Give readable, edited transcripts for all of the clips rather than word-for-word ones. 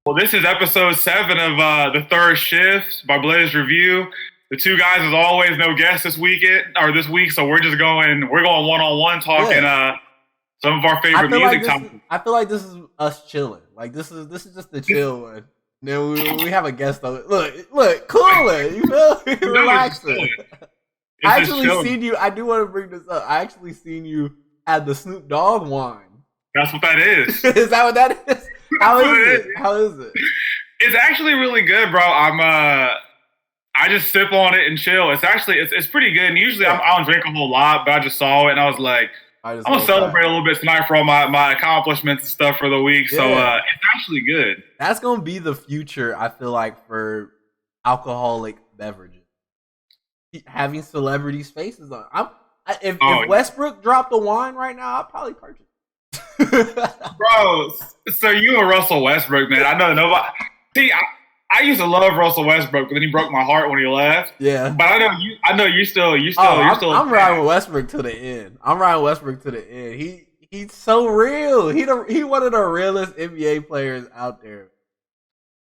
Well, this is episode 7 of the third shift by Blaze Review. The two guys, as always, no guests this week, so we're going one on one talking Yeah. some of our favorite music topics. I feel like this is us chilling. Like this is just the chill one. Then we have a guest on it. Look, cooling. You feel me? Relaxing. I actually seen you. I do want to bring this up. I actually seen you at the Snoop Dogg wine. That's what that is. Is that what that is? How is it? How is it? It's actually really good, bro. I just sip on it and chill. It's pretty good. And usually I don't drink a whole lot, but I just saw it and I was like, I'm gonna celebrate a little bit tonight for all my accomplishments and stuff for the week. Yeah. So it's actually good. That's gonna be the future, I feel like, for alcoholic beverages. Having celebrities' faces on. If Westbrook dropped a wine right now, I'd probably purchase it. Bro, so you a Russell Westbrook, man. I know nobody. See, I used to love Russell Westbrook, but then he broke my heart when he left. Yeah. But I know you still. I'm riding with Westbrook to the end. He's so real. He one of the realest NBA players out there.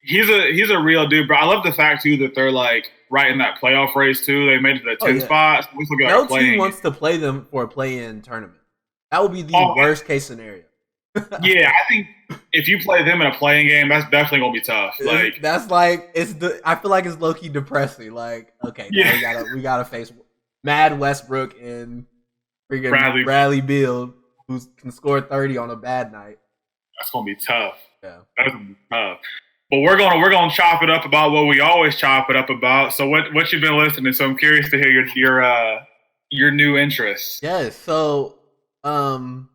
He's a real dude, bro. I love the fact too that they're like right in that playoff race too. They made it to the 10 spot. So no team wants to play them for a play-in tournament. That would be the worst case scenario. Yeah, I think if you play them in a playing game, that's definitely gonna be tough. Like I feel like it's low key depressing. Like, okay, now we gotta face Mad Westbrook and freaking Bradley Beal, who can score 30 on a bad night. That's gonna be tough. Yeah, that's gonna be tough. But we're gonna chop it up about what we always chop it up about. So what you've been listening? So I'm curious to hear your new interests. Yes. So I'm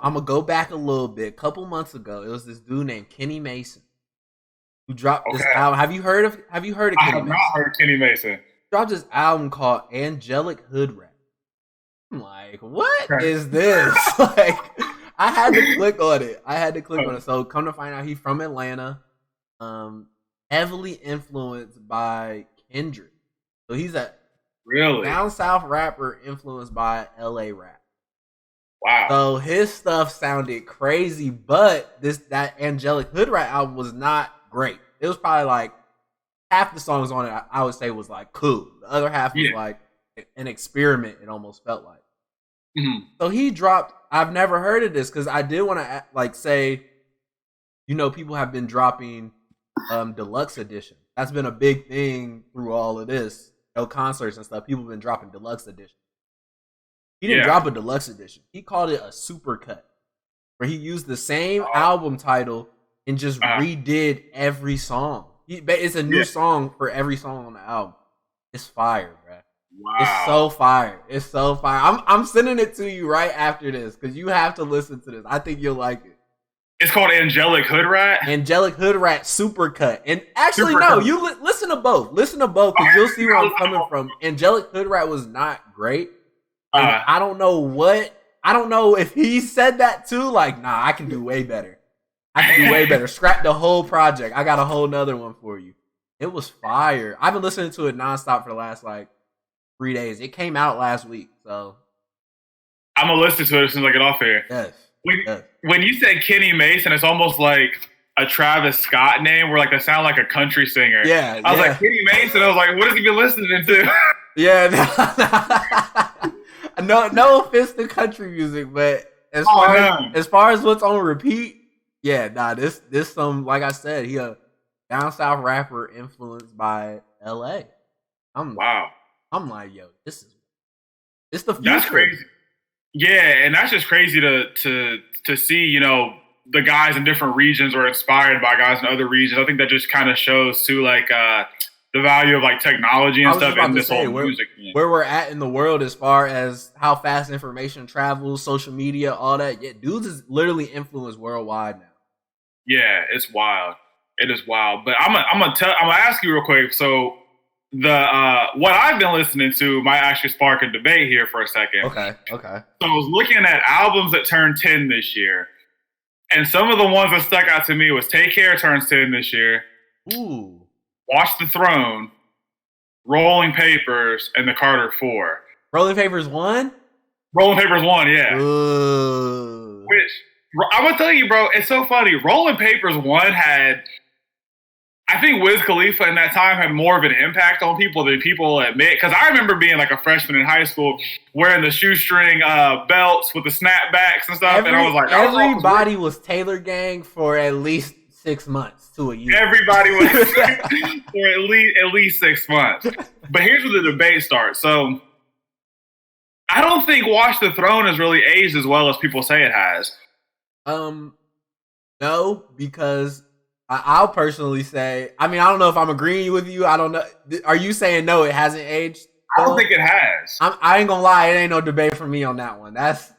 gonna go back a little bit. A couple months ago, it was this dude named Kenny Mason who dropped this album. Have you heard of Kenny Mason? I have not heard Kenny Mason. He dropped this album called Angelic Hood Rat. I'm like, what is this? Like, I had to click on it. So come to find out, he's from Atlanta, heavily influenced by Kendrick. So he's a down south rapper influenced by LA rap. Wow. So his stuff sounded crazy, but that Angelic Hood Rat album was not great. It was probably like half the songs on it I would say was like cool. The other half was like an experiment, it almost felt like. Mm-hmm. So he dropped, I've never heard of this because I did want to like say, people have been dropping deluxe edition. That's been a big thing through all of this. Concerts and stuff. People have been dropping deluxe edition. He didn't drop a deluxe edition. He called it a super cut, where he used the same album title and just redid every song. It's a new song for every song on the album. It's fire, bro. Wow. It's so fire. I'm sending it to you right after this because you have to listen to this. I think you'll like it. It's called Angelic Hood Rat? Angelic Hood Rat Super Cut. And actually, listen to both. Listen to both because you'll see where I'm coming from. Angelic Hood Rat was not great. I don't know if he said that too. Like, nah, I can do way better. Scrap the whole project. I got a whole nother one for you. It was fire. I've been listening to it nonstop for the last 3 days. It came out last week, so I'm gonna listen to it as soon as I get off here. Yes. When you said Kenny Mason, it's almost like a Travis Scott name, where they sound like a country singer. Yeah. I was like, Kenny Mason. I was like, what has he been listening to? Yeah. No offense to country music, but as far as what's on repeat, this some, like I said, he a down south rapper influenced by LA. I'm like, yo, it's the future. That's crazy. Yeah, and that's just crazy to see, the guys in different regions are inspired by guys in other regions. I think that just kind of shows too, the value of technology and stuff in this whole music. Where we're at in the world as far as how fast information travels, social media, all that. Yeah, dudes is literally influenced worldwide now. Yeah, it's wild. It is wild. But I'm gonna ask you real quick. So what I've been listening to might actually spark a debate here for a second. Okay. So I was looking at albums that turned 10 this year, and some of the ones that stuck out to me was Take Care turns 10 this year. Ooh. Watch the Throne, Rolling Papers, and The Carter 4. Rolling Papers 1? Rolling Papers 1, yeah. Ooh. I'm gonna tell you, bro. It's so funny. Rolling Papers one had, I think Wiz Khalifa in that time had more of an impact on people than people admit. Because I remember being like a freshman in high school wearing the shoestring belts with the snapbacks and stuff, and I was like, everybody was Taylor Gang for at least 6 months to a year. Everybody was for at least 6 months. But here's where the debate starts. So I don't think Watch the Throne has really aged as well as people say it has. No, because I'll personally say, I mean, I don't know if I'm agreeing with you. I don't know. Are you saying no, it hasn't aged? I don't think it has. I ain't gonna lie, it ain't no debate for me on that one. That's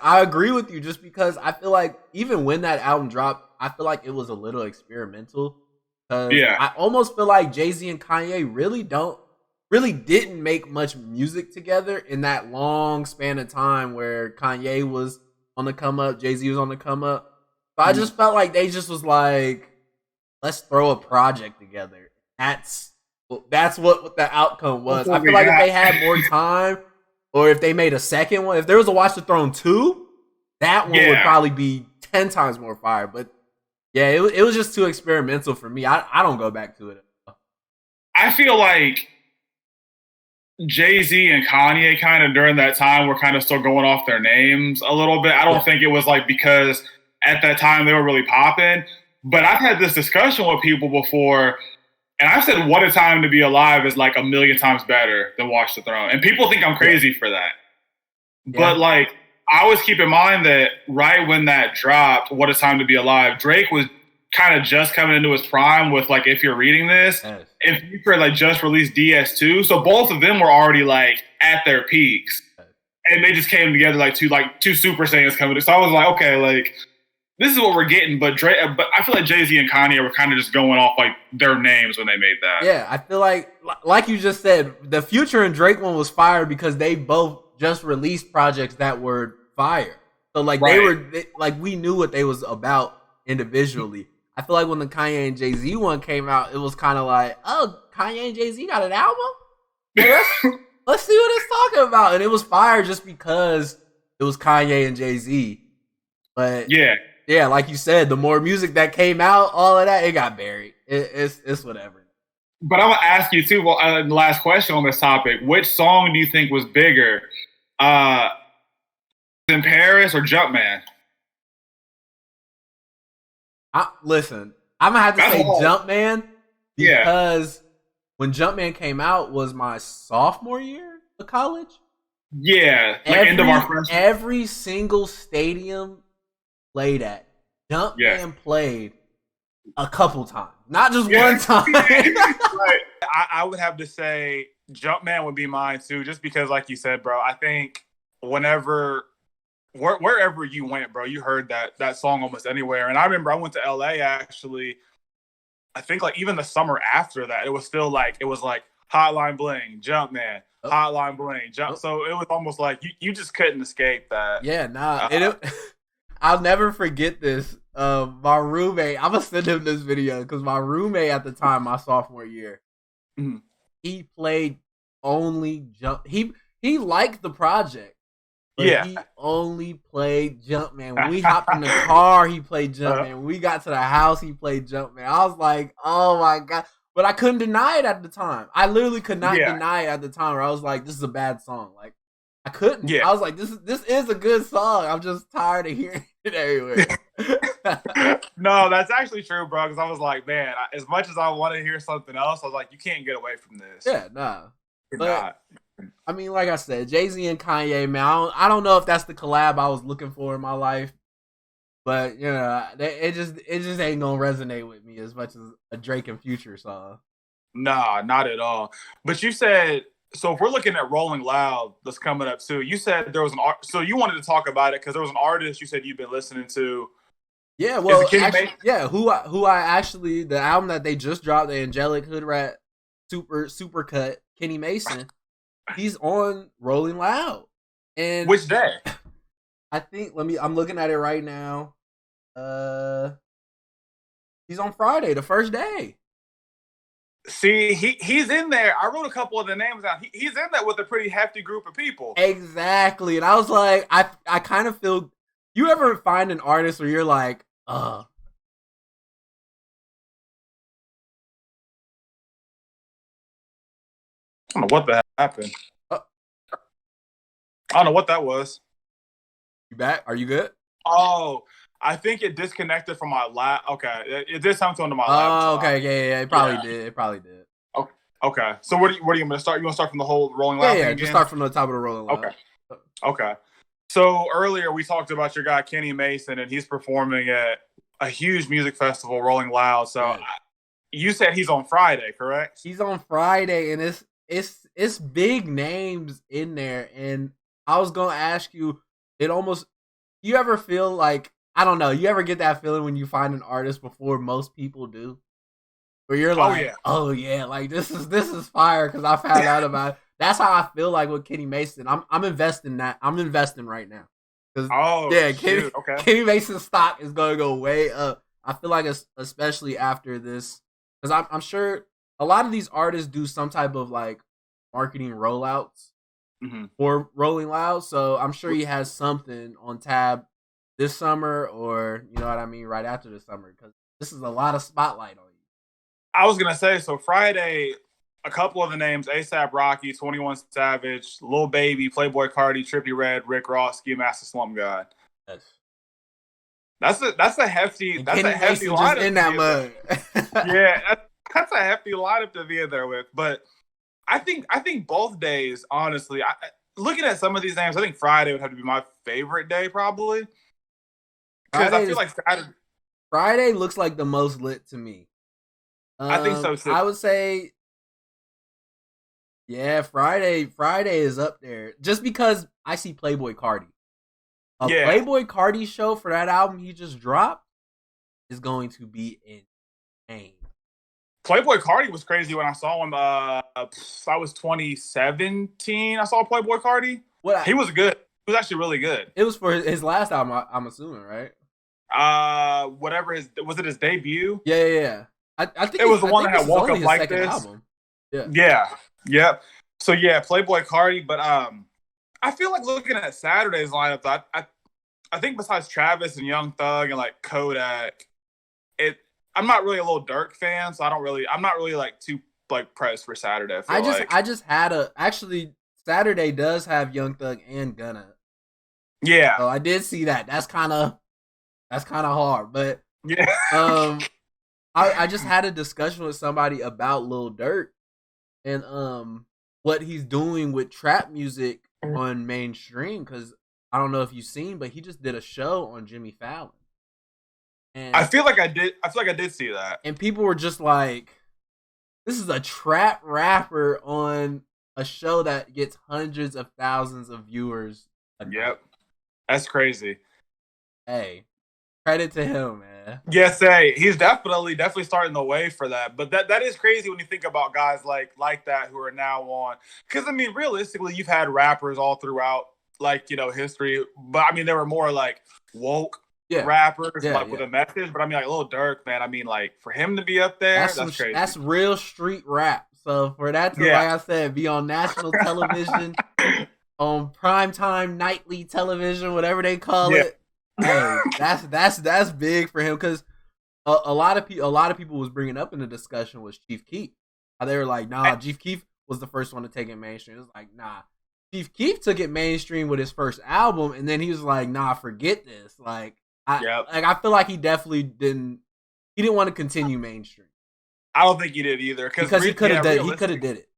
I agree with you just because I feel like even when that album dropped, I feel like it was a little experimental. Yeah. I almost feel like Jay-Z and Kanye really didn't make much music together in that long span of time where Kanye was on the come up, Jay-Z was on the come up. So I just felt like they just was like, let's throw a project together. That's what the outcome was. I feel like if they had more time, or if they made a second one, if there was a Watch the Throne 2, that one would probably be 10 times more fire. But yeah, it was just too experimental for me. I don't go back to it. I feel like Jay-Z and Kanye kind of during that time were kind of still going off their names a little bit. I don't think it was like because at that time they were really popping. But I've had this discussion with people before, and I've said What a Time to Be Alive is like a million times better than Watch the Throne. And people think I'm crazy for that. Yeah. But like, I always keep in mind that right when that dropped, What a Time to Be Alive, Drake was kind of just coming into his prime with like If You're Reading This. Yes. And Future like just released DS2. So both of them were already like at their peaks. Yes. And they just came together like two Super Saiyans coming. So I was like, okay, like, this is what we're getting, but I feel like Jay-Z and Kanye were kind of just going off like their names when they made that. Yeah, I feel like you just said, the Future and Drake one was fire because they both just released projects that were fire. So like we knew what they was about individually. I feel like when the Kanye and Jay-Z one came out, it was kind of like, oh, Kanye and Jay-Z got an album? Let's see what it's talking about. And it was fire just because it was Kanye and Jay-Z. But yeah, like you said, the more music that came out, all of that, it got buried. It's whatever. But I'm going to ask you, too, the last question on this topic. Which song do you think was bigger? In Paris or Jumpman? Listen, I'm going to have to say Jumpman because when Jumpman came out was my sophomore year of college. Yeah, like end of our freshman. Every single stadium played at. Jumpman played a couple times, not just one time. Right. I would have to say Jumpman would be mine too, just because, like you said, bro, I think wherever you went, bro, you heard that song almost anywhere. And I remember I went to LA actually. I think like even the summer after that, it was still like Hotline Bling, Jumpman, Hotline Bling, Jump. So it was almost like you just couldn't escape that. Yeah, nah. I'll never forget this. My roommate, I'm gonna send him this video because my roommate at the time, my sophomore year, he played only Jump. He liked the project, but he only played Jumpman. When we hopped in the car, he played Jumpman. When we got to the house, he played Jumpman. I was like, oh my god. But I couldn't deny it at the time. I literally could not deny it at the time where I was like, this is a bad song. Like, I couldn't. Yeah. I was like, this is a good song. I'm just tired of hearing it everywhere. No, that's actually true, bro. Because I was like, man, as much as I want to hear something else, I was like, you can't get away from this. Yeah, nah. But, I mean, like I said, Jay-Z and Kanye, man, I don't know if that's the collab I was looking for in my life. But, you know, it just ain't gonna resonate with me as much as a Drake and Future song. Nah, not at all. But you said, so if we're looking at Rolling Loud that's coming up too, you said there was so you wanted to talk about it because there was an artist you said you've been listening to. Yeah, well, actually, who I actually, the album that they just dropped, the Angelic Hood Rat super cut, Kenny Mason, he's on Rolling Loud. And which day? I think, I'm looking at it right now. He's on Friday, the first day. See, he's in there. I wrote a couple of the names down. He's in there with a pretty hefty group of people. Exactly. And I was like, I kind of feel, You ever find an artist where you're like, I don't know what the heck happened. I don't know what that was. You back? Are you good? Oh, I think it disconnected from my lap. Okay, it did something to my laptop. Oh, okay, yeah. It probably did. It probably did. Okay. So what are you going to start? You want to start from the whole Rolling Loud thing again? Just start from the top of the Rolling Loud. Okay. So earlier we talked about your guy Kenny Mason, and he's performing at a huge music festival, Rolling Loud. So you said he's on Friday, correct? He's on Friday, and it's big names in there. And I was gonna ask you, you ever feel like, I don't know, you ever get that feeling when you find an artist before most people do? Where you're like, oh yeah, like this is fire because I found out about it. That's how I feel like with Kenny Mason. I'm investing that. I'm investing right now. Kenny Mason's stock is gonna go way up. I feel like especially after this, because I'm sure a lot of these artists do some type of like marketing rollouts for Rolling Loud. So I'm sure he has something on tab this summer, or you know what I mean, right after the summer, because this is a lot of spotlight on you. I was gonna say, so Friday, a couple of the names: A$AP Rocky, 21 Savage, Lil Baby, Playboy Cardi, Trippie Redd, Rick Ross, Ski Master, Slump God. That's a hefty lineup in that mud. Yeah, that's a hefty lineup to be in there with. But I think both days, honestly, looking at some of these names, I think Friday would have to be my favorite day probably, because I feel like Friday looks like the most lit to me. I think so too. I would say, yeah, Friday is up there just because I see Playboy Cardi. Playboy Cardi show for that album he just dropped is going to be insane. Playboy Cardi was crazy when I saw him. I was 2017. I saw Playboy Cardi. He was good. He was actually really good. It was for his last album, I'm assuming, right? Whatever was it his debut? Yeah. I think it was the one that had Woke Up Like This. Album. Yeah. So yeah, Playboy Cardi, but I feel like looking at Saturday's lineup, I think besides Travis and Young Thug and like Kodak, I'm not really a Lil Durk fan, so I'm not really like too like pressed for Saturday. I just had actually Saturday does have Young Thug and Gunna. Yeah. So I did see that. That's kind of hard, but yeah. I just had a discussion with somebody about Lil Durk and what he's doing with trap music on mainstream, because I don't know if you've seen, but he just did a show on Jimmy Fallon. And I feel like I did see that. And people were just like, this is a trap rapper on a show that gets hundreds of thousands of viewers. Yep. That's crazy. Hey, credit to him, man. Yes, he's definitely starting the way for that. But that is crazy when you think about guys like that who are now on. Because I mean, realistically, you've had rappers all throughout, like, you know, history. But I mean, there were more like woke rappers, with a message. But I mean, like Lil Durk, man. I mean, like for him to be up there, that's crazy. That's real street rap. So for that to, like I said, be on national television, on primetime nightly television, whatever they call it. Hey, that's big for him, because a lot of people was bringing up in the discussion was Chief Keef. They were like, nah, Chief Keef was the first one to take it mainstream. It was like, nah, Chief Keef took it mainstream with his first album, and then he was like, nah, forget this. Like, I feel like he definitely didn't want to continue mainstream. I don't think he did either, because he could have did it.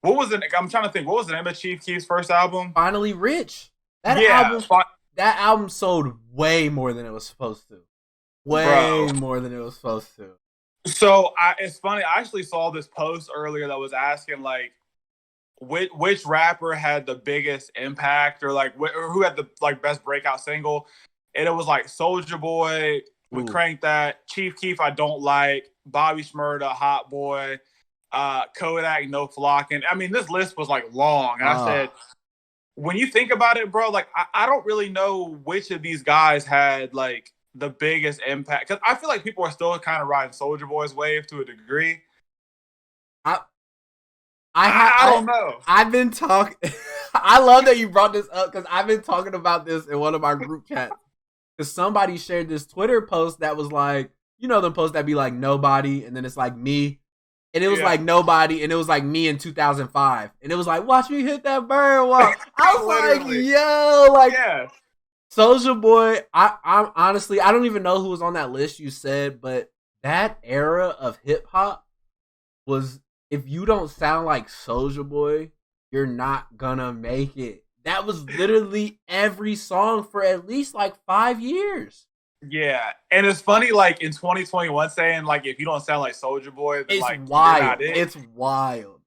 What was it? I'm trying to think. What was the name of Chief Keef's first album? Finally Rich. That album sold way more than it was supposed to. More than it was supposed to. So it's funny. I actually saw this post earlier that was asking like, which rapper had the biggest impact, or like who had the like best breakout single, and it was like Soulja Boy with Crank That, Chief Keef I Don't Like, Bobby Shmurda, Hot Boy, Kodak, No Flockin'. I mean, this list was like long, and I said, when you think about it, bro, like I don't really know which of these guys had like the biggest impact, because I feel like people are still kind of riding Soulja Boy's wave to a degree. I don't know. I've been talking. I love that you brought this up because I've been talking about this in one of my group chats. Because somebody shared this Twitter post that was like, you know, them posts that be like nobody, and then it's like me, and it was like nobody, and it was like me in 2005, and it was like, watch me hit that bird walk. I was like, yo, like, Soulja Boy. I'm honestly, I don't even know who was on that list you said, but that era of hip hop was, if you don't sound like Soulja Boy, you're not gonna make it. That was literally every song for at least like 5 years. Yeah, and it's funny, like in 2021, saying like if you don't sound like Soulja Boy, then, it's like wild. It's wild.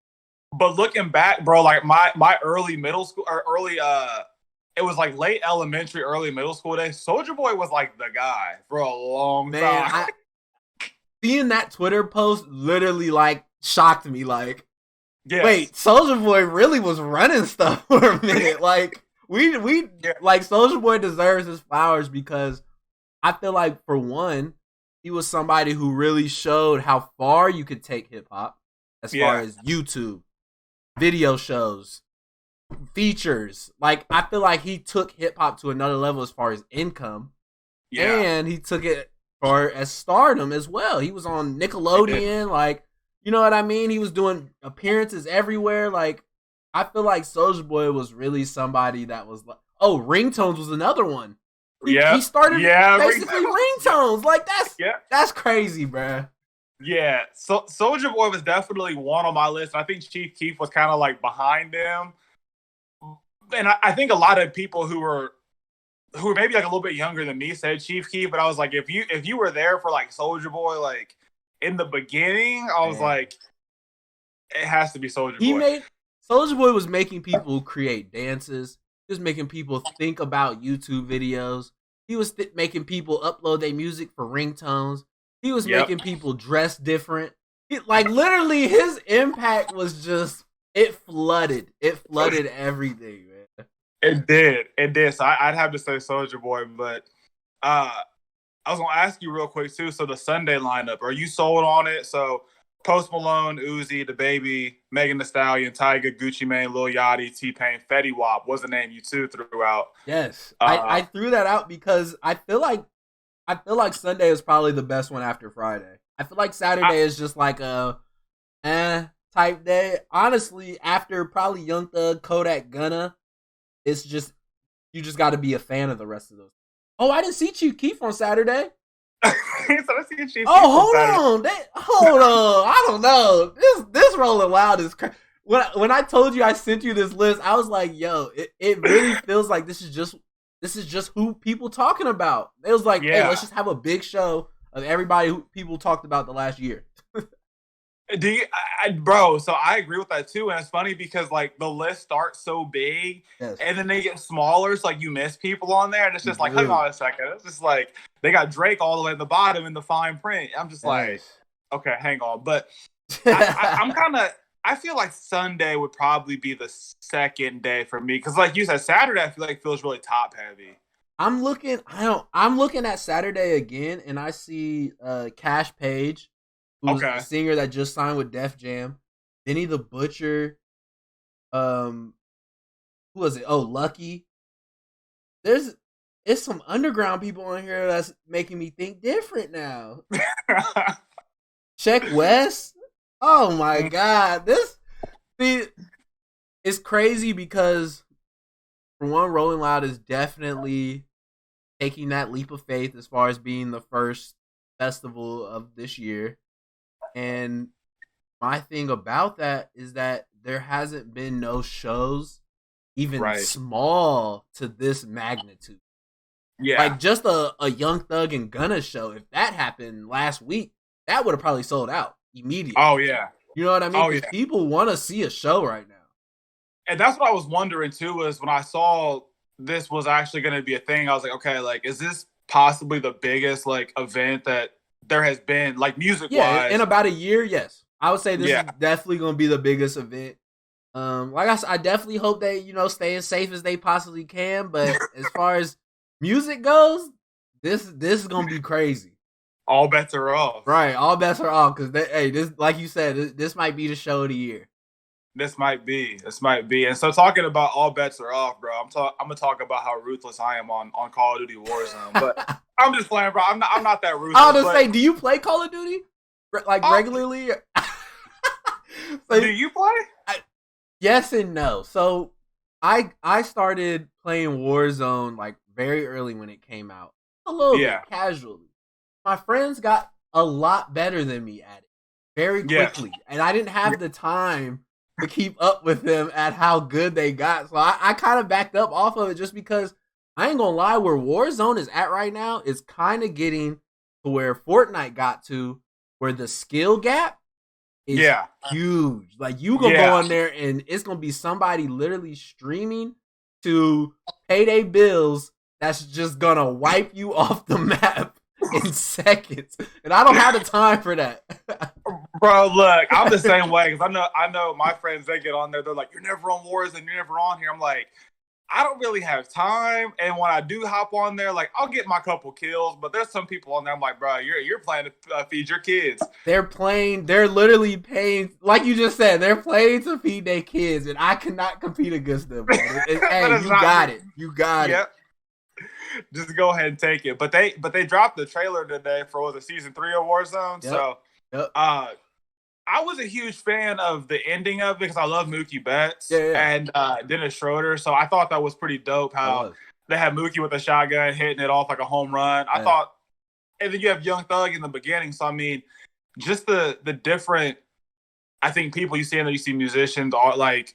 But looking back, bro, like my early middle school or early it was like late elementary, early middle school days. Soulja Boy was like the guy for a long time. Seeing that Twitter post literally like shocked me. Like, wait, Soulja Boy really was running stuff for a minute. Like we like Soulja Boy deserves his flowers because I feel like, for one, he was somebody who really showed how far you could take hip hop as far as YouTube, video shows, features. Like, I feel like he took hip hop to another level as far as income, and he took it far as stardom as well. He was on Nickelodeon, like, you know what I mean? He was doing appearances everywhere. Like, I feel like Soulja Boy was really somebody that was like, oh, ringtones was another one. He started basically ringtones. Like, that's crazy, bruh. Yeah, so Soulja Boy was definitely one on my list. I think Chief Keef was kind of like behind him, and I think a lot of people who were maybe like a little bit younger than me said Chief Keef. But I was like, if you were there for like Soulja Boy, like in the beginning, I was like, it has to be Soulja Boy. Soulja Boy was making people create dances. He was making people think about YouTube videos. He was making people upload their music for ringtones. He was making people dress different. Like, literally, his impact was just, it flooded everything, man. It did. So I'd have to say Soulja Boy, but I was going to ask you real quick, too. So the Sunday lineup, are you sold on it? So Post Malone, Uzi, DaBaby, Megan Thee Stallion, Tyga, Gucci Mane, Lil Yachty, T-Pain, Fetty Wap was the name you two threw out. Yes, I threw that out because I feel like Sunday is probably the best one after Friday. I feel like Saturday is just like a type day. Honestly, after probably Young Thug, Kodak, Gunna, it's just, you just got to be a fan of the rest of those. Oh, I didn't see Chief Keef on Saturday. Hold on. I don't know. This Rolling Loud is crazy. When I told you I sent you this list, I was like, yo, it really feels like this is just who people talking about. It was like, hey, let's just have a big show of everybody who people talked about the last year. Bro, so I agree with that too. And it's funny because like the list starts so big and then they get smaller. So like you miss people on there. And it's just like, hang on a second. It's just like they got Drake all the way at the bottom in the fine print. I'm just like, okay, hang on. But I feel like Sunday would probably be the second day for me. Cause like you said, Saturday, I feel like feels really top heavy. I'm looking at Saturday again and I see Cash Page, who's a singer that just signed with Def Jam. Benny the Butcher. Who was it? Oh, Lucky. It's some underground people on here that's making me think different now. Check West. Oh my God. It's crazy because, for one, Rolling Loud is definitely taking that leap of faith as far as being the first festival of this year. And my thing about that is that there hasn't been no shows even small to this magnitude. Yeah. Like just a Young Thug and Gunna show, if that happened last week, that would have probably sold out immediately. Oh, yeah. You know what I mean? Because people want to see a show right now. And that's what I was wondering, too, is when I saw this was actually going to be a thing, I was like, okay, like, is this possibly the biggest, like, event that there has been, like, music-wise? Yeah, in about a year, yes. I would say this is definitely going to be the biggest event. Like I said, I definitely hope they, stay as safe as they possibly can. But as far as music goes, this is going to be crazy. All bets are off. Right, all bets are off. Because, this, like you said, this might be the show of the year. This might be. And so talking about all bets are off, bro. I'm gonna talk about how ruthless I am on Call of Duty Warzone. But I'm just playing, bro. I'm not that ruthless. I was gonna say, do you play Call of Duty regularly? So, do you play? Yes and no. So I started playing Warzone like very early when it came out, a little bit casually. My friends got a lot better than me at it very quickly, and I didn't have the time to keep up with them at how good they got. So I kind of backed up off of it just because I ain't gonna lie, where Warzone is at right now is kind of getting to where Fortnite got to, where the skill gap is huge. Like you gonna go on there and it's gonna be somebody literally streaming to pay their bills that's just gonna wipe you off the map in seconds, and I don't have the time for that. Bro, look, I'm the same way because I know my friends, they get on there, they're like, "You're never on Warzone, you're never on here." I'm like, I don't really have time, and when I do hop on there, like I'll get my couple kills, but there's some people on there I'm like, bro, you're playing to feed your kids. They're literally paying, like you just said, they're playing to feed their kids, and I cannot compete against them. Hey, you got it. Just go ahead and take it. But they dropped the trailer today for season 3 of Warzone. Yep. So I was a huge fan of the ending of it because I love Mookie Betts and Dennis Schroeder. So I thought that was pretty dope how they had Mookie with a shotgun hitting it off like a home run. I thought, and then you have Young Thug in the beginning. So I mean, just the different, I think people you see in there, you see musicians, all like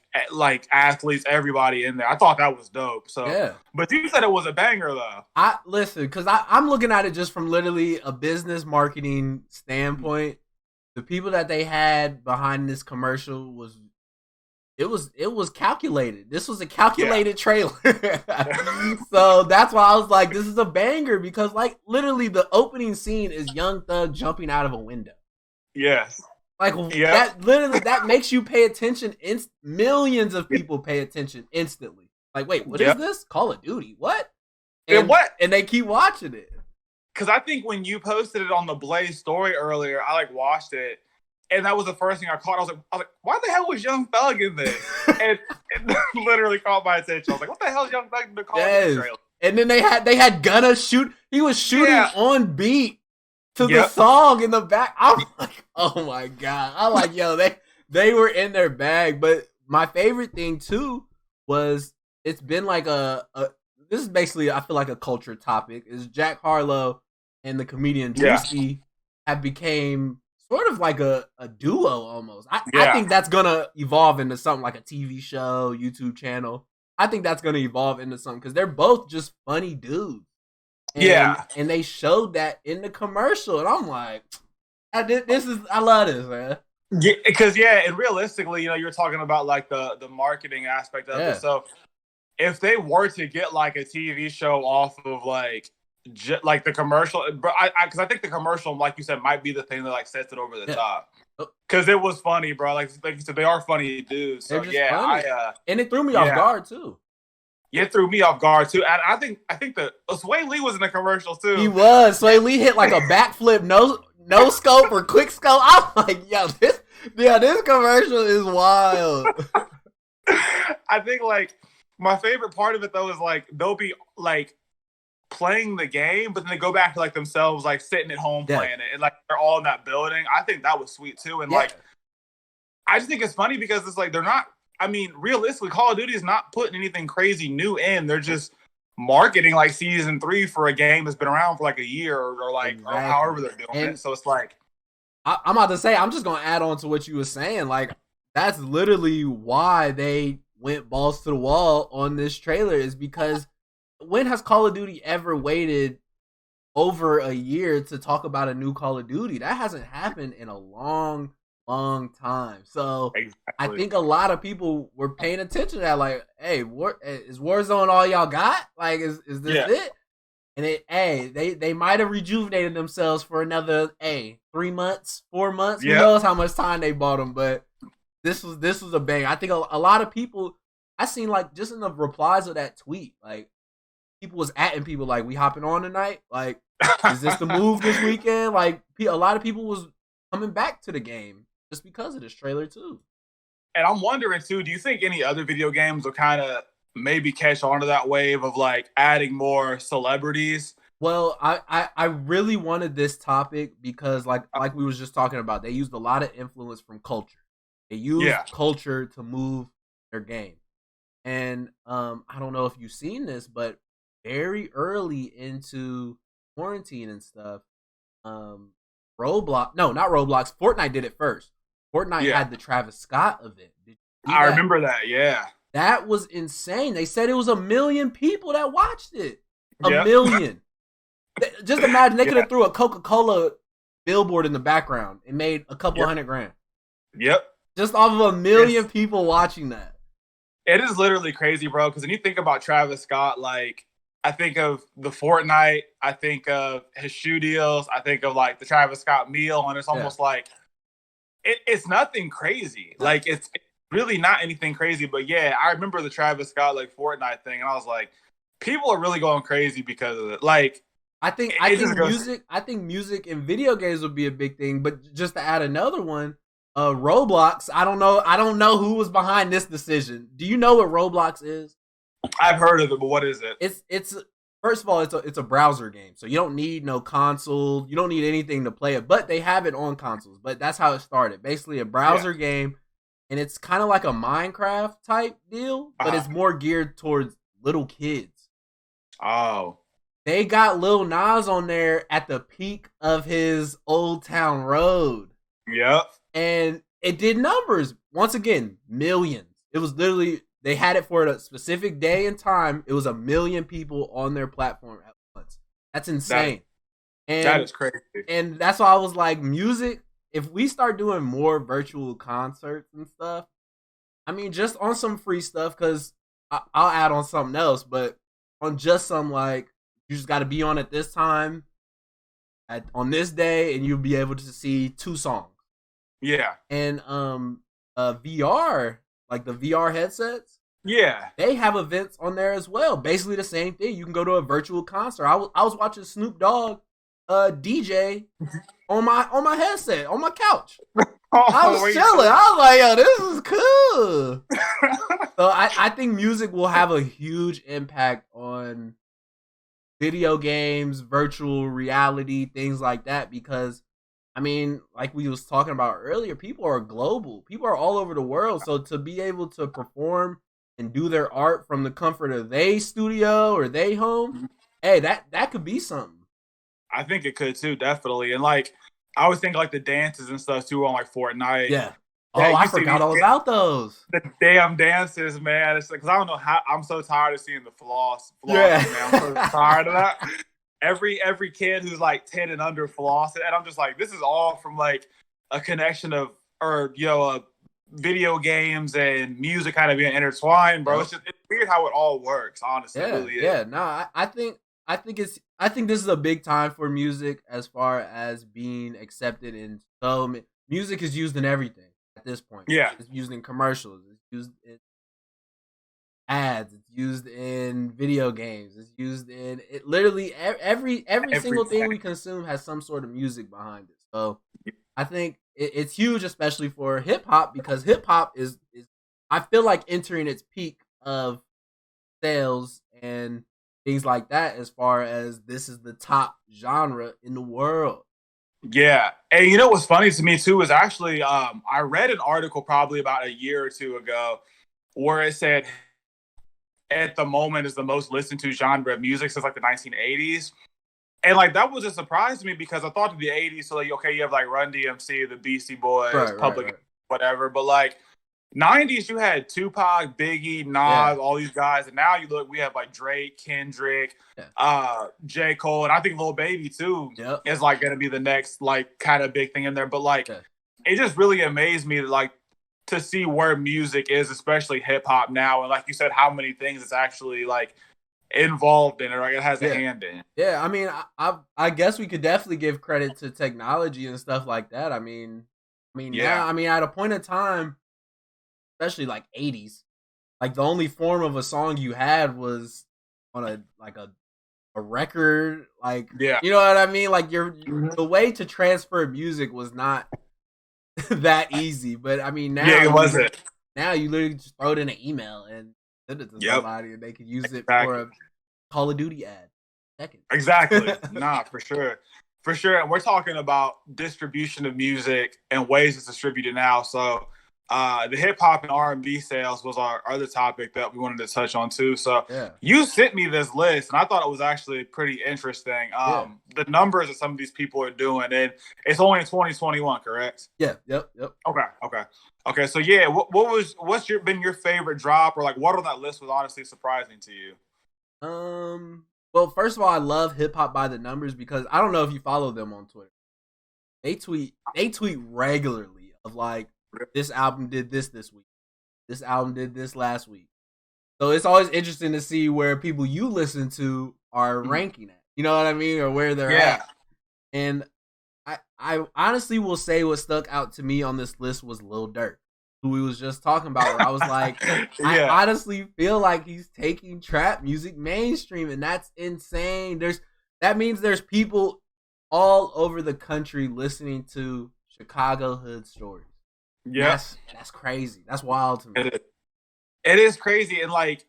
athletes, everybody in there. I thought that was dope. So, but you said it was a banger though. I listen because I'm looking at it just from literally a business marketing standpoint. The people that they had behind this commercial was calculated. This was a calculated trailer. So that's why I was like, this is a banger because like literally the opening scene is Young Thug jumping out of a window. Yes. Like that literally that makes you pay attention. Millions of people pay attention instantly. Like, wait, what is this? Call of Duty? What? And what? And they keep watching it. Because I think when you posted it on the Blaze story earlier, I like watched it, and that was the first thing I caught. I was like, why the hell was Young Thug in this? and it literally caught my attention. I was like, what the hell is Young Thug in the Call of Duty trailer? And then they had Gunna shoot. He was shooting on beat to the song in the back. I'm like, oh my god! I'm like, yo, they were in their bag. But my favorite thing too was it's been like this is basically, I feel like, a culture topic, is Jack Harlow and the comedian Drewski have became sort of like a duo almost. I think that's going to evolve into something like a TV show, YouTube channel. I think that's going to evolve into something because they're both just funny dudes. And they showed that in the commercial. And I'm like, I love this, man. Yeah, because, and realistically, you're talking about like the marketing aspect of it. So if they were to get like a TV show off of like the commercial, but because I think the commercial, like you said, might be the thing that like sets it over the top. Because it was funny, bro. Like you said, they are funny dudes. So funny. And it threw me off guard too. Yeah, it threw me off guard too. And I think the Sway Lee was in the commercial too. He was. Sway Lee hit like a backflip, no scope or quick scope. I'm like, yo, this commercial is wild. I think like my favorite part of it though is like they'll be like playing the game, but then they go back to like themselves like sitting at home playing it, and like they're all in that building. I think that was sweet too, and like I just think it's funny because it's like they're not. I mean, realistically, Call of Duty is not putting anything crazy new in. They're just marketing like season 3 for a game that's been around for like a year or like or however they're doing it. So it's like I'm about to say, I'm just gonna add on to what you were saying. Like that's literally why they went balls to the wall on this trailer, is because when has Call of Duty ever waited over a year to talk about a new Call of Duty? That hasn't happened in a long time. So I think a lot of people were paying attention to that. Like, hey, is Warzone all y'all got? Like, is this it? And they might have rejuvenated themselves for another 3 months, 4 months. Who knows how much time they bought them? But this was a bang. I think a lot of people, I seen like just in the replies of that tweet, like people was atting people like, we hopping on tonight? Like, is this the move this weekend? Like a lot of people was coming back to the game just because of this trailer too. And I'm wondering too, do you think any other video games will kind of maybe catch on to that wave of like adding more celebrities? Well, I really wanted this topic because like we was just talking about, they used a lot of influence from culture. They used culture to move their game. And I don't know if you've seen this, but very early into quarantine and stuff, Roblox, no, not Roblox, Fortnite did it first. Fortnite had the Travis Scott event. I remember that, yeah. That was insane. They said it was 1 million people that watched it. A million. Just imagine they could have threw a Coca-Cola billboard in the background and made a couple $100,000. Yep. Just off of 1 million people watching that. It is literally crazy, bro, because when you think about Travis Scott, like, I think of the Fortnite, I think of his shoe deals, I think of, like, the Travis Scott meal, and it's almost like, it's nothing crazy. Like, it's really not anything crazy, but yeah, I remember the Travis Scott, like, Fortnite thing, and I was like, people are really going crazy because of it. Like, I think music and video games would be a big thing, but just to add another one, Roblox, I don't know who was behind this decision. Do you know what Roblox is? I've heard of it, but what is it? It's first of all, it's a browser game, so you don't need no console, you don't need anything to play it, but they have it on consoles. But that's how it started. Basically a browser game, and it's kind of like a Minecraft type deal, but it's more geared towards little kids. Oh. They got Lil Nas on there at the peak of his Old Town Road. Yep. And it did numbers. Once again, millions. It was literally, they had it for a specific day and time. It was 1 million people on their platform at once. That's insane. That is crazy. And that's why I was like, music, if we start doing more virtual concerts and stuff, I mean, just on some free stuff, because I'll add on something else, but on just some like, you just got to be on at this time, on this day, and you'll be able to see 2 songs. Yeah. And VR, like the VR headsets, they have events on there as well. Basically the same thing. You can go to a virtual concert. I was watching Snoop Dogg DJ on my headset on my couch. I was chilling. I was like, yo, this is cool. So I think music will have a huge impact on video games, virtual reality, things like that, because I mean, like we was talking about earlier, people are global. People are all over the world. So to be able to perform and do their art from the comfort of their studio or their home, hey, that could be something. I think it could too, definitely. And like, I always think like the dances and stuff too on like Fortnite. Yeah. Oh, I forgot all about those. The damn dances, man. It's like, because I don't know how, I'm so tired of seeing the floss. Yeah. Man. I'm so tired of that. Every kid who's like 10 and under floss, and I'm just like, this is all from like a connection of, or video games and music kind of being intertwined, bro. It's weird how it all works. Honestly, it really is. Yeah. No, I think this is a big time for music as far as being accepted in so music is used in everything at this point. Yeah, it's used in commercials. It's used in ads. It's used in video games. It's used in it. Literally every single thing we consume has some sort of music behind it. So I think it's huge, especially for hip hop, because hip hop is I feel like entering its peak of sales and things like that, as far as this is the top genre in the world. Yeah. And you know what's funny to me too is actually I read an article probably about a year or two ago where it said at the moment is the most listened to genre of music since like the 1980s. And like that was a surprise to me, because I thought of the 80s, so like, okay, you have like Run DMC, the Beastie Boys, Public, whatever, but like 90s, you had Tupac, Biggie, Nas, all these guys, and now you look, we have like Drake, Kendrick, J. Cole, and I think Lil Baby too is like gonna be the next like kind of big thing in there. But like, it just really amazed me like to see where music is, especially hip hop now, and like you said, how many things it's actually like involved in it, like it has a hand in. Yeah, I mean, I guess we could definitely give credit to technology and stuff like that. I mean, now, I mean, at a point in time, especially like 80s, like the only form of a song you had was on a record, like you know what I mean? Like the way to transfer music was not that easy. But I mean now it wasn't. Now you literally just throw it in an email and send it to somebody, and they can use it for a Call of Duty ad. Exactly. Nah, for sure. For sure. And we're talking about distribution of music and ways it's distributed now. So the hip hop and R&B sales was our other topic that we wanted to touch on too. So you sent me this list, and I thought it was actually pretty interesting. The numbers that some of these people are doing, and it's only in 2021, correct? Yeah. Yep. Okay. So yeah, what's been your favorite drop, or like what on that list was honestly surprising to you? Well, first of all, I love Hip Hop by the Numbers because I don't know if you follow them on Twitter. They tweet regularly of like, this album did this week. This album did this last week. So it's always interesting to see where people you listen to are ranking at. You know what I mean? Or where they're at. And I honestly will say what stuck out to me on this list was Lil Durk, who we was just talking about, where I was like, I honestly feel like he's taking trap music mainstream, and that's insane. That means there's people all over the country listening to Chicago hood stories. Yeah, that's crazy. That's wild to me. It is crazy, and like,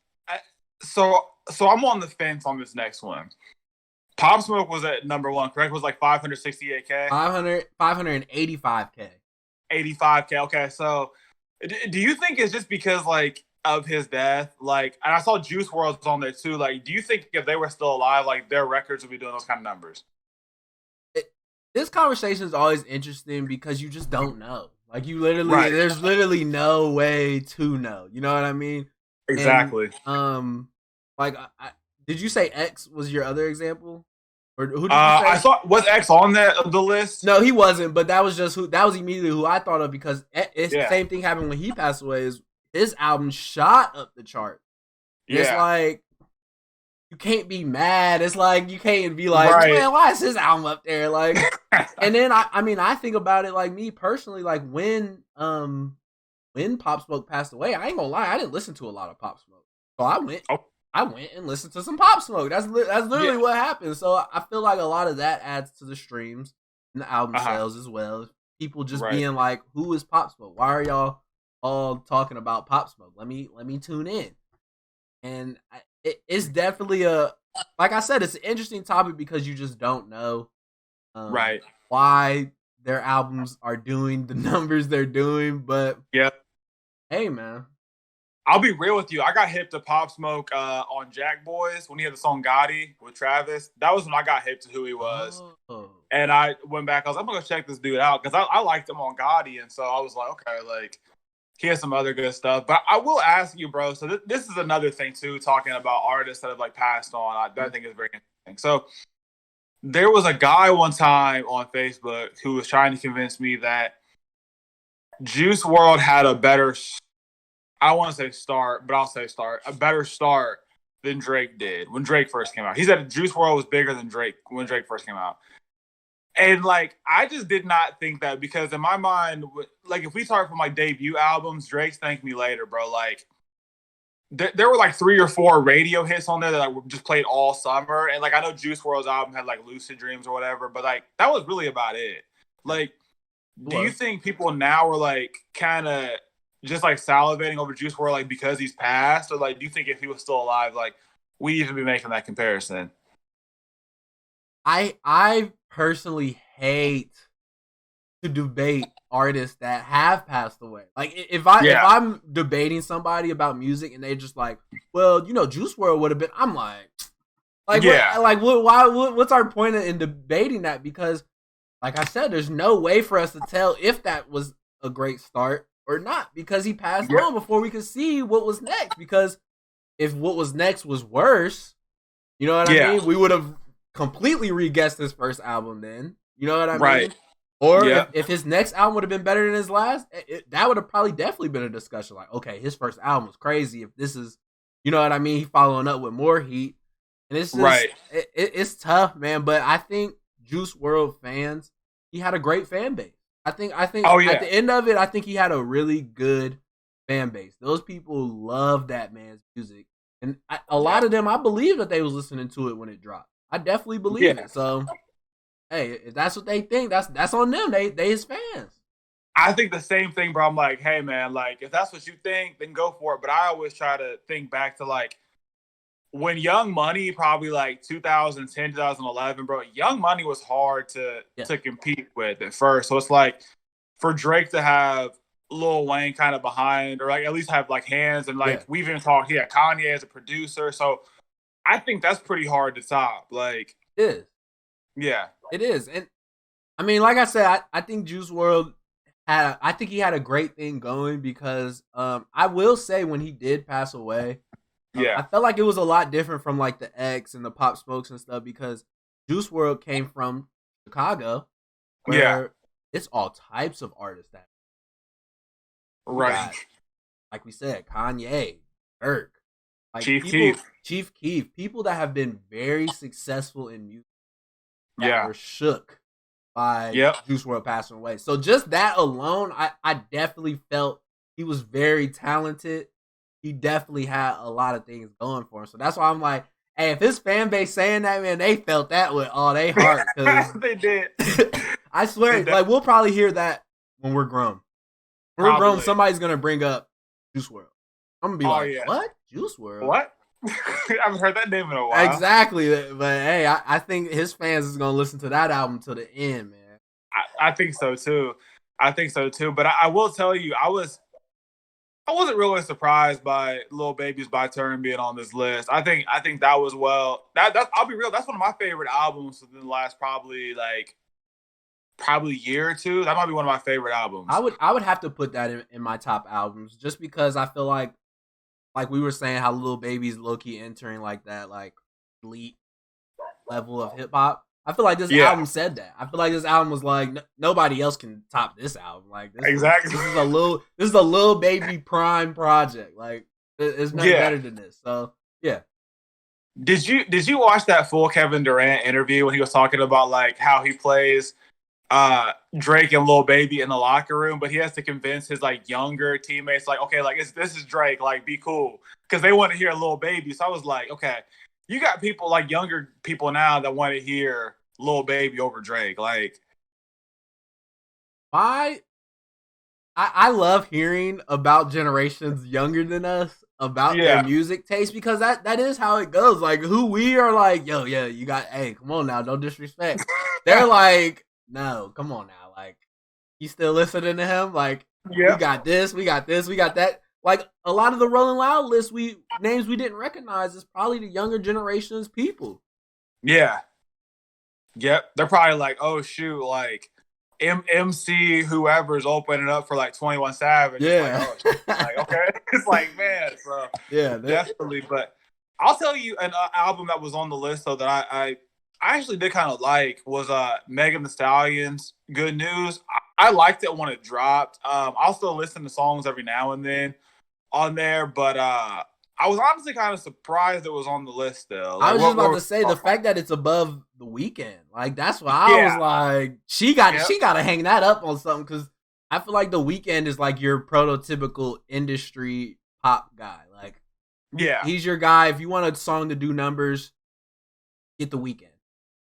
so I'm on the fence on this next one. Pop Smoke was at number one, correct? It was like 568K? 585K. 85K, okay. So do you think it's just because like of his death? Like, and I saw Juice WRLD's on there too. Like, do you think if they were still alive, like their records would be doing those kind of numbers? This conversation is always interesting because you just don't know. Like, you literally, there's literally no way to know. You know what I mean? Exactly. And, like, did you say X was your other example? Or who did you say? I thought, was X on the list? No, he wasn't. But that was just that was immediately who I thought of, because it's the same thing happened when he passed away. Is his album shot up the chart? Yeah. It's like, you can't be mad. It's like, you can't be like, man, why is his album up there? Like, and then I think about it, like, me personally, like when Pop Smoke passed away, I ain't gonna lie, I didn't listen to a lot of Pop Smoke, so I went and listened to some Pop Smoke. That's literally what happened. So I feel like a lot of that adds to the streams and the album sales as well. People just being like, who is Pop Smoke? Why are y'all all talking about Pop Smoke? Let me tune in. And it's definitely like I said, it's an interesting topic because you just don't know why their albums are doing the numbers they're doing. But hey, man, I'll be real with you. I got hip to Pop Smoke on Jack Boys when he had the song Gotti with Travis. That was when I got hip to who he was. And I went back. I was like, I'm going to check this dude out because I liked him on Gotti. And so I was like, okay, like, he has some other good stuff. But I will ask you, bro, so this is another thing, too, talking about artists that have, like, passed on. I think is very interesting. So there was a guy one time on Facebook who was trying to convince me that Juice WRLD had a better, I want to say start, but I'll say start, a better start than Drake did when Drake first came out. He said Juice WRLD was bigger than Drake when Drake first came out. And, like, I just did not think that, because in my mind, like, if we start from, like, debut albums, Drake's Thank Me Later, bro, like, there were, like, 3 or 4 radio hits on there that I just played all summer. And, like, I know Juice WRLD's album had, like, Lucid Dreams or whatever, but, like, that was really about it. Like, do you think people now are, like, kind of just, like, salivating over Juice WRLD, like, because he's passed? Or, like, do you think if he was still alive, like, we'd even be making that comparison? I personally hate to debate artists that have passed away. Like, if I'm debating somebody about music and they just like, well, you know, Juice WRLD would have been, I'm like, what's our point in debating that? Because, like I said, there's no way for us to tell if that was a great start or not, because he passed on before we could see what was next. Because if what was next was worse, you know what I mean? We would have completely re-guessed his first album then. You know what I mean? Or if his next album would have been better than his last, that would have probably definitely been a discussion. Like, okay, his first album was crazy. If this is, you know what I mean? He following up with more heat. And it's just, it's tough, man. But I think Juice WRLD fans, he had a great fan base. I think at the end of it, I think he had a really good fan base. Those people love that man's music. And a lot of them, I believe that they was listening to it when it dropped. I definitely believe it. So, hey, if that's what they think, that's on them. They his fans. I think the same thing, bro. I'm like, hey man, like if that's what you think, then go for it. But I always try to think back to like when Young Money, probably like 2010, 2011, bro. Young Money was hard to compete with at first. So it's like for Drake to have Lil Wayne kind of behind, or like at least have like hands, and like we've even talked, Kanye as a producer. So I think that's pretty hard to top. Like it is. Yeah. It is. And I mean, like I said, I think Juice WRLD I think he had a great thing going because I will say when he did pass away, I felt like it was a lot different from like the X and the Pop Smokes and stuff because Juice WRLD came from Chicago, where it's all types of artists that right. Like we said, Kanye, Dirk, like Chief Keef, people that have been very successful in music that were shook by Juice WRLD passing away. So just that alone, I definitely felt he was very talented. He definitely had a lot of things going for him. So that's why I'm like, hey, if his fan base saying that, man, they felt that with all their heart. They did. I swear, like we'll probably hear that when we're grown. When we're grown, somebody's gonna bring up Juice WRLD. I'm gonna be what? Juice WRLD? What? I haven't heard that name in a while. Exactly. But hey, I think his fans is gonna listen to that album till the end, man. I think so too. But I will tell you, I wasn't really surprised by Lil Baby's By Turn being on this list. I think that was that I'll be real, that's one of my favorite albums within the last probably year or two. That might be one of my favorite albums. I would have to put that in my top albums just because I feel like we were saying how Lil Baby's low-key entering like that like elite level of hip hop. I feel like this album said that. I feel like this album was like nobody else can top this album. Like this exactly. This is a Lil Baby prime project. Like it's nothing better than this. So yeah. Did you watch that full Kevin Durant interview when he was talking about like how he plays Drake and Lil Baby in the locker room, but he has to convince his like younger teammates like, okay, like this is Drake, like be cool, because they want to hear Lil Baby. So I was like, okay, you got people like younger people now that want to hear Lil Baby over Drake. Like, I love hearing about generations younger than us about their music taste because that is how it goes. Like who we are like, yo, yeah, you got, hey, come on now, don't disrespect. They're like, no, come on now, like you still listening to him? Like we got this, we got that. Like a lot of the Rolling Loud list, names we didn't recognize is probably the younger generation's people. Yeah. Yep. They're probably like, oh shoot, like MC whoever's opening up for like 21 Savage. Yeah. Like, okay. It's like, man, so yeah, definitely. But I'll tell you an album that was on the list though that I actually did kind of like was Megan Thee Stallion's Good News. I liked it when it dropped. I'll still listen to songs every now and then on there, but I was honestly kind of surprised it was on the list still. Like, I was just about to say the fact that it's above The Weeknd. Like that's why I was like, she got to hang that up on something because I feel like The Weeknd is like your prototypical industry pop guy. Like, he's your guy. If you want a song to do numbers, get The Weeknd.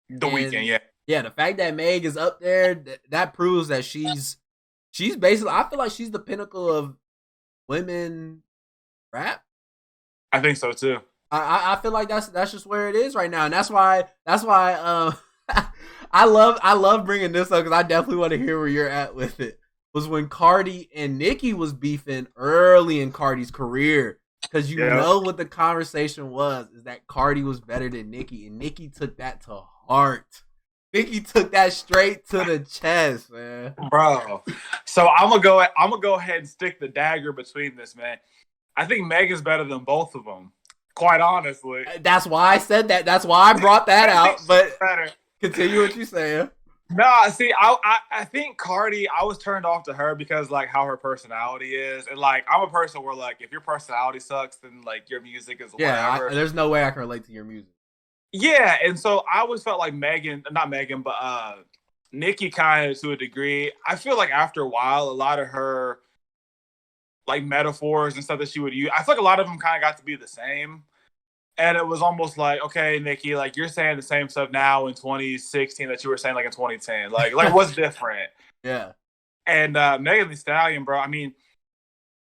The Weeknd, yeah. The fact that Meg is up there, that proves that she's basically. I feel like she's the pinnacle of women rap. I think so too. I feel like that's just where it is right now, and that's why I love bringing this up because I definitely want to hear where you're at with it. Was when Cardi and Nicki was beefing early in Cardi's career. Because you know what the conversation was is that Cardi was better than Nicki, and Nicki took that to heart. Nicki took that straight to the chest, man. Bro, so I'm gonna go ahead and stick the dagger between this, man. I think Meg is better than both of them. Quite honestly, that's why I said that. That's why I brought that out. But continue what you're saying. No, see, I think Cardi, I was turned off to her because like how her personality is, and like I'm a person where like if your personality sucks, then like your music is whatever. There's no way I can relate to your music. Yeah, and so I always felt like Nicki kind of to a degree. I feel like after a while, a lot of her like metaphors and stuff that she would use, I feel like a lot of them kind of got to be the same. And it was almost like, okay, Nicki, like you're saying the same stuff now in 2016 that you were saying like in 2010. Like what's different? Yeah. And Megan Thee Stallion, bro. I mean,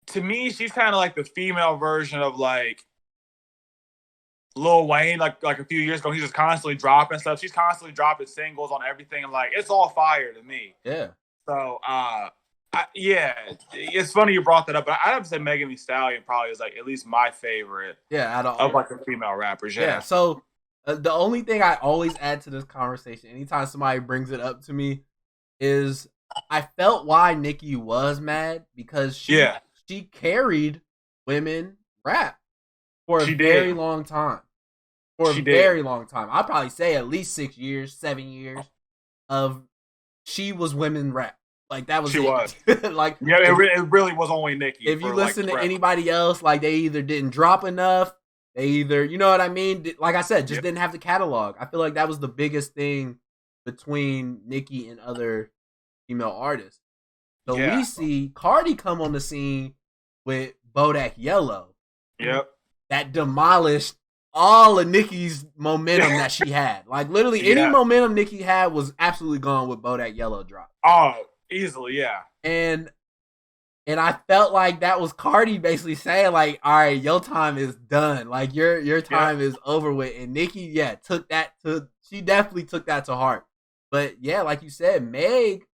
to me, she's kind of like the female version of like Lil Wayne. Like a few years ago, he's just constantly dropping stuff. She's constantly dropping singles on everything, and like it's all fire to me. Yeah. So, yeah, it's funny you brought that up. But I'd have to say Megan Thee Stallion probably is like at least my favorite. Yeah, of like the female rappers. Yeah. So the only thing I always add to this conversation, anytime somebody brings it up to me, is I felt why Nicki was mad because she carried women rap for a very long time. For a very long time. I'd probably say at least 6 years, 7 years of she was women rap. Like that was she was. Like it really was only Nicki. If you listen to anybody else, like they either didn't drop enough, they either, you know what I mean? Like I said, just didn't have the catalog. I feel like that was the biggest thing between Nicki and other female artists. So we see Cardi come on the scene with Bodak Yellow. Yep. That demolished all of Nicki's momentum that she had. Like literally any momentum Nicki had was absolutely gone with Bodak Yellow drop. Oh, easily, yeah. And I felt like that was Cardi basically saying like, all right, your time is done. Like your time is over with. And Nicki, she definitely took that to heart. But yeah, like you said, Meg,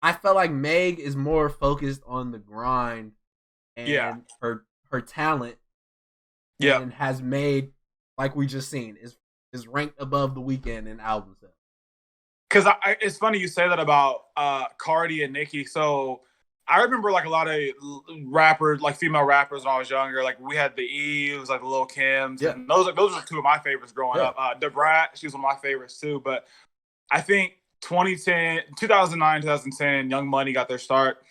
I felt like Meg is more focused on the grind and her talent. Yeah. And has made, like we just seen, is ranked above The Weeknd in album sales. Because it's funny you say that about Cardi and Nicki. So I remember like a lot of rappers, like female rappers when I was younger. Like we had the Eves, like the Lil Kims. Yeah. And those are two of my favorites growing up. Da Brat, she was one of my favorites too. But I think 2009, 2010, Young Money got their start.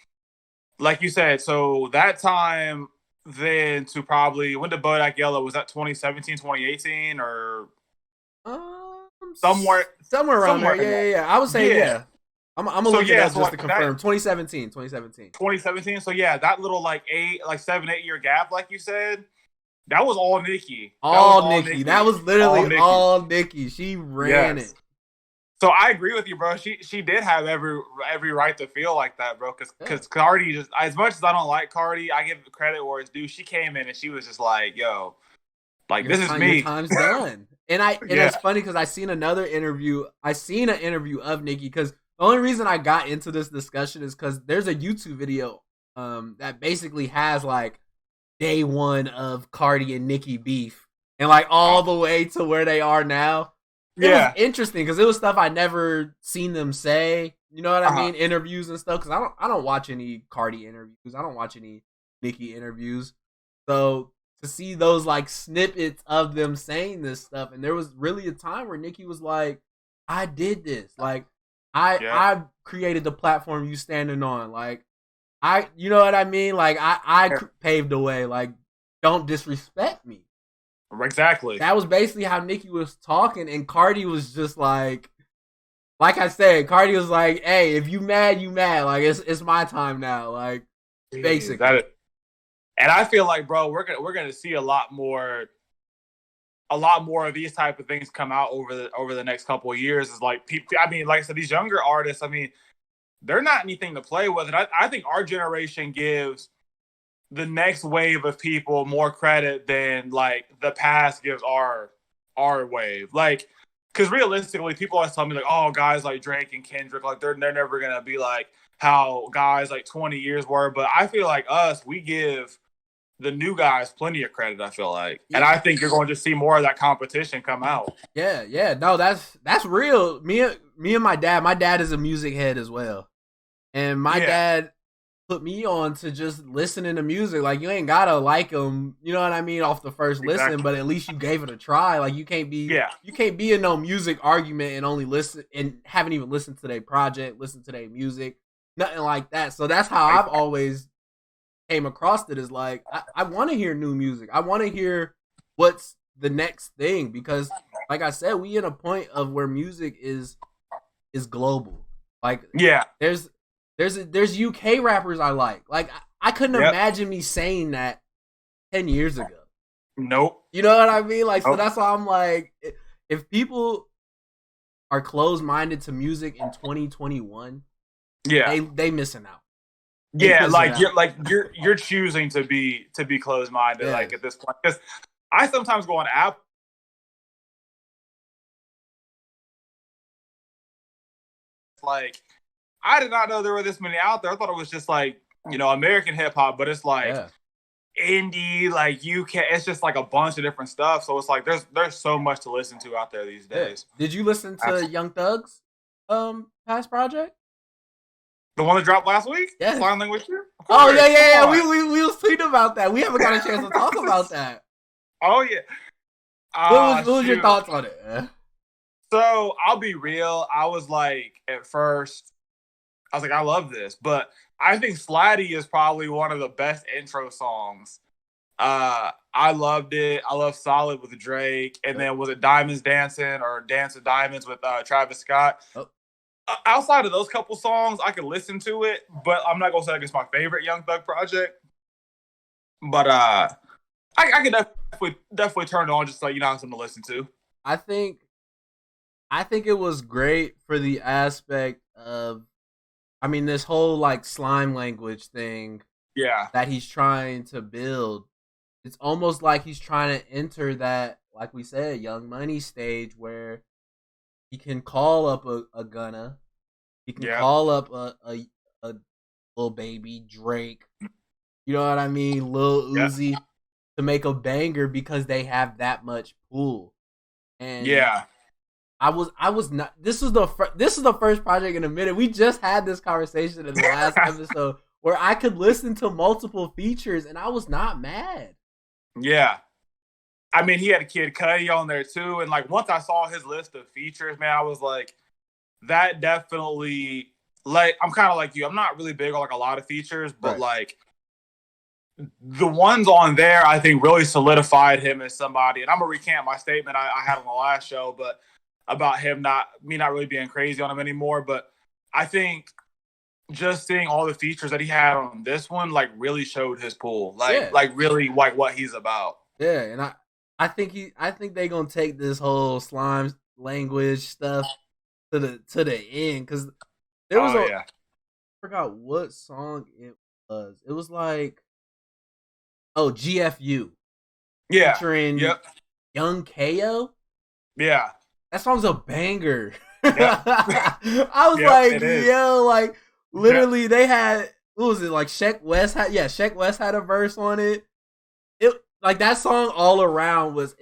Like you said, so that time then to probably, when did Bodak Yellow, was that 2017, 2018 or somewhere around there? Yeah. I would say I'm gonna look it up just to confirm. 2017. 2017. So yeah, that little like 7, 8 year gap, like you said, that was all Nicki. All Nicki. That was literally all Nicki. She ran it. So I agree with you, bro. She did have every right to feel like that, bro. Because Cardi, just as much as I don't like Cardi, I give credit where it's due. She came in and she was just like, "Yo, like this is me. Your time's done." And it's funny because I seen an interview of Nicki, because the only reason I got into this discussion is because there's a YouTube video that basically has like day one of Cardi and Nicki beef and like all the way to where they are now. It was interesting because it was stuff I never seen them say. You know what I mean? Interviews and stuff. Because I don't watch any Cardi interviews. I don't watch any Nicki interviews. So to see those like snippets of them saying this stuff, and there was really a time where Nicki was like, "I did this. Like, I created the platform you standing on. Like, you know what I mean? Like, I paved the way. Like, don't disrespect me." Exactly. That was basically how Nicki was talking, and Cardi was just like I said, Cardi was like, "Hey, if you mad, you mad. Like it's my time now." Like basically. And I feel like, bro, we're gonna see a lot more of these type of things come out over the next couple of years. Is like people. I mean, like I said, these younger artists. I mean, they're not anything to play with, and I think our generation gives the next wave of people more credit than like the past gives our wave. Like, because realistically, people always tell me like, "Oh, guys like Drake and Kendrick, like they're never gonna be like how guys like 20 years were." But I feel like we give the new guys plenty of credit. I feel like, and I think you're going to see more of that competition come out. Yeah. No, that's real. Me and my dad. My dad is a music head as well, and my dad put me on to just listening to music. Like, you ain't gotta like them, you know what I mean, off the first listen, but at least you gave it a try. Like, you can't be in no music argument and only listen and haven't even listened to their project, listen to their music, nothing like that. So that's how I've always came across it, is like, I want to hear new music. I want to hear what's the next thing, because like I said, we in a point of where music is global. Like, there's UK rappers I like. Like, I couldn't imagine me saying that 10 years ago. Nope. You know what I mean? Like, so that's why I'm like, if people are closed-minded to music in 2021, Yeah, they missing out. Yeah, you're choosing to be closed minded, Yeah. like at this point. Because I sometimes go on app. Like, I did not know there were this many out there. I thought it was just like, American hip hop, but it's like indie, like UK. It's just like a bunch of different stuff. So it's like there's so much to listen to out there these days. Did you listen to Young Thug's past project? The one that dropped last week? Yes. Sign Language here? Oh yeah. We was tweeting about that. We haven't got a chance to talk about that. Oh yeah. What was your thoughts on it? So I'll be real. I was like, at first, I was like, I love this, but I think Slatty is probably one of the best intro songs. I loved it. I love Solid with Drake, and then was it Diamonds Dancing or Dance with Diamonds with Travis Scott? Oh. Outside of those couple songs, I could listen to it, but I'm not gonna say like it's my favorite Young Thug project. But I could definitely turn it on just so something to listen to. I think it was great for the aspect of, this whole like slime language thing. Yeah. That he's trying to build. It's almost like he's trying to enter that, like we said, Young Money stage where he can call up a Gunna. He can call up a Lil Baby, Drake. You know what I mean? Lil Uzi to make a banger because they have that much pull. And I was not. This is the first project in a minute. We just had this conversation in the last episode where I could listen to multiple features and I was not mad. Yeah. He had a Kid Cudi on there too, and like once I saw his list of features, man, I was like, that definitely, like, I'm kind of like you. I'm not really big on like a lot of features, but like the ones on there, I think really solidified him as somebody. And I'm gonna recant my statement I had on the last show, but about him not really being crazy on him anymore. But I think just seeing all the features that he had on this one, like, really showed his pull, like really like what he's about. Yeah, and I think they gonna take this whole slime language stuff to the end, because there was I forgot what song it was. It was like GFU. Featuring Young KO. Yeah. That song's a banger. I was like, yo, like literally they had, what was it, like Sheck West had a verse on it. It like that song all around was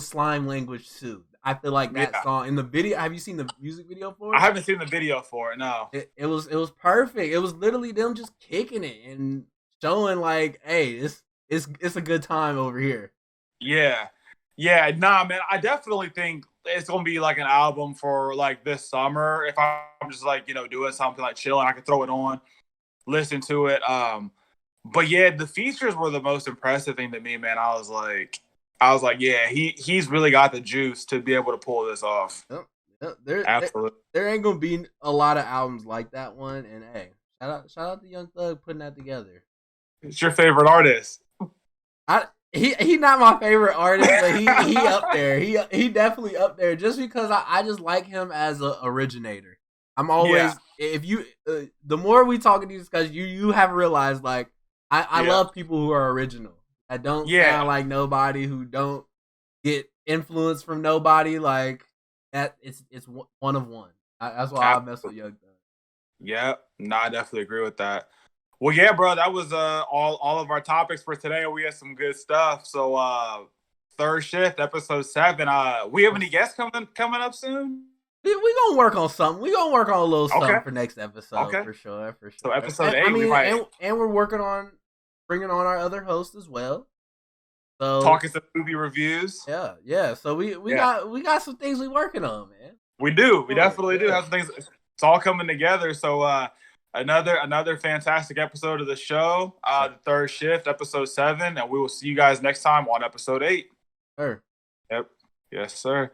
slime language too. I feel like that song in the video. Have you seen the music video for it? I haven't seen the video for it. No. It was perfect. It was literally them just kicking it and showing like, hey, it's a good time over here. Yeah. Yeah, nah, man. I definitely think it's gonna be like an album for like this summer. If I'm just like, doing something like chilling, I can throw it on, listen to it. But yeah, the features were the most impressive thing to me, man. I was like, yeah, he's really got the juice to be able to pull this off. Yep. Absolutely. There ain't gonna be a lot of albums like that one. And hey, shout out to Young Thug putting that together. It's your favorite artist. He not my favorite artist, but he up there. He definitely up there just because I just like him as a originator. I'm always if you the more we talk in these discussions, you have realized like I love people who are original. I don't sound like nobody, who don't get influence from nobody. Like that, it's one of one. That's why I mess with Young Thug. Yeah, no, I definitely agree with that. Well, yeah, bro, that was all of our topics for today. We had some good stuff. So, Third Shift, episode 7. We have any guests coming up soon? We gonna work on something. We gonna work on a little something for next episode, for sure. So, episode 8, and we're working on bringing on our other host as well. So talking some movie reviews. Yeah. So we got some things we working on, man. We do. We definitely do have some things. It's all coming together. So, Another fantastic episode of the show, the Third Shift, episode 7, and we will see you guys next time on episode 8. Sure. Yep. Yes, sir.